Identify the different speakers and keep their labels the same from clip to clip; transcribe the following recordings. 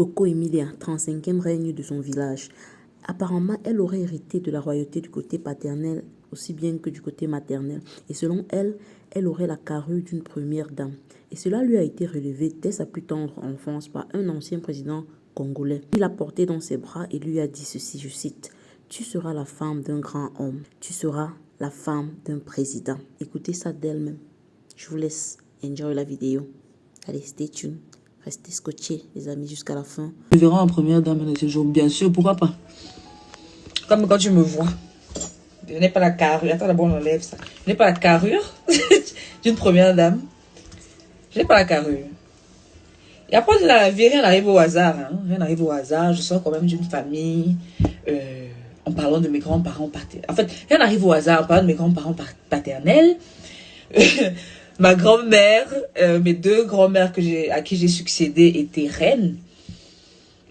Speaker 1: Coco Emilia, 35e règne de son village. Apparemment, elle aurait hérité de la royauté du côté paternel aussi bien que du côté maternel. Et selon elle, elle aurait la carrure d'une première dame. Et cela lui a été relevé dès sa plus tendre enfance par un ancien président congolais. Il l'a porté dans ses bras et lui a dit ceci, je cite, « Tu seras la femme d'un grand homme. Tu seras la femme d'un président. » Écoutez ça d'elle-même. Je vous laisse enjoy la vidéo. Allez, stay tuned. Restez scotchés, les amis, jusqu'à la fin.
Speaker 2: Je verrai en première dame de ce jour, bien sûr, pourquoi pas. Comme quand tu me vois. Je n'ai pas la carrure. Attends, d'abord, on enlève ça. Je n'ai pas la carrure d'une première dame. Je n'ai pas la carrure. Et après, la vie, rien n'arrive au hasard. Hein. Rien n'arrive au hasard. Je sors quand même d'une famille. En parlant de mes grands-parents paternels. En fait, rien n'arrive au hasard en parlant de mes grands-parents paternels. Ma grand-mère, mes deux grand-mères à qui j'ai succédé étaient reines.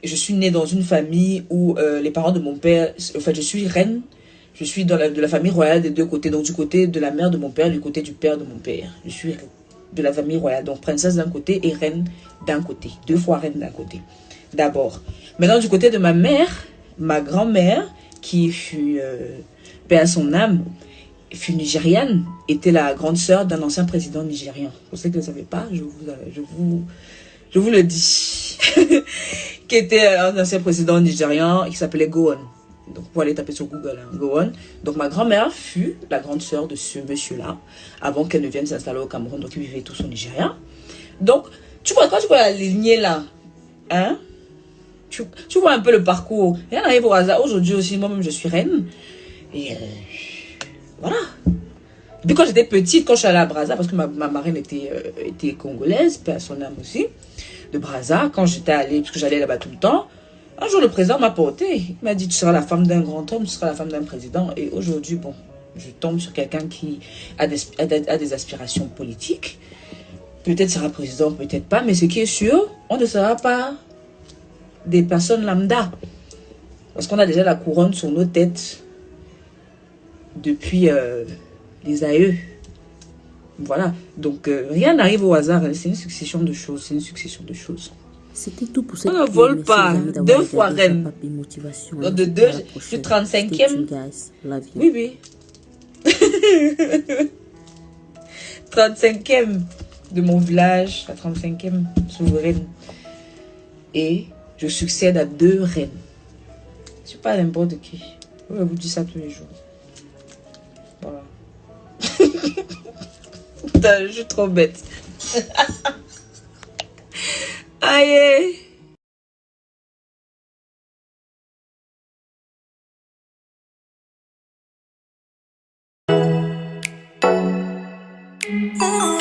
Speaker 2: Je suis née dans une famille où les parents de mon père... En fait, je suis reine. Je suis de la famille royale des deux côtés. Donc, du côté de la mère de mon père, du côté du père de mon père. Je suis de la famille royale. Donc, princesse d'un côté et reine d'un côté. 2 fois reine d'un côté. D'abord. Maintenant, du côté de ma mère, ma grand-mère, qui fut, paix à son âme, fut nigériane, était la grande sœur d'un ancien président nigérien. Pour ceux qui ne le savaient pas, je vous le dis. Qui était un ancien président nigérian qui s'appelait Gowon. Donc, pour aller taper sur Google, hein, Gowon. Donc, ma grand-mère fut la grande sœur de ce monsieur-là, avant qu'elle ne vienne s'installer au Cameroun. Donc, il vivait tous au Nigeria. Donc, tu vois, quand tu vois la lignée là, hein, tu vois un peu le parcours. Rien n'arrive au hasard. Aujourd'hui aussi, moi-même, je suis reine. Et voilà. Depuis quand j'étais petite, quand je suis allée à Brazza, parce que ma marraine était congolaise, paix à son âme aussi, de Brazza, quand j'étais allée, parce que j'allais là-bas tout le temps, un jour le président m'a porté. Il m'a dit, tu seras la femme d'un grand homme, tu seras la femme d'un président. Et aujourd'hui, bon, je tombe sur quelqu'un qui a des aspirations politiques. Peut-être sera président, peut-être pas, mais ce qui est sûr, on ne sera pas des personnes lambda. Parce qu'on a déjà la couronne sur nos têtes depuis les aïeux. Voilà. Donc, rien n'arrive au hasard. C'est une succession de choses. C'est une succession de choses.
Speaker 1: C'était tout pour cette
Speaker 2: vidéo. On ne vole pas. 2 fois reine. De 2, je suis 35e. Oui, oui. 35e de mon village, la 35e souveraine. Et je succède à 2 reines. Je ne suis pas n'importe qui. Je vous dis ça tous les jours. Voilà. Putain, je suis trop bête. Aïe. Oh.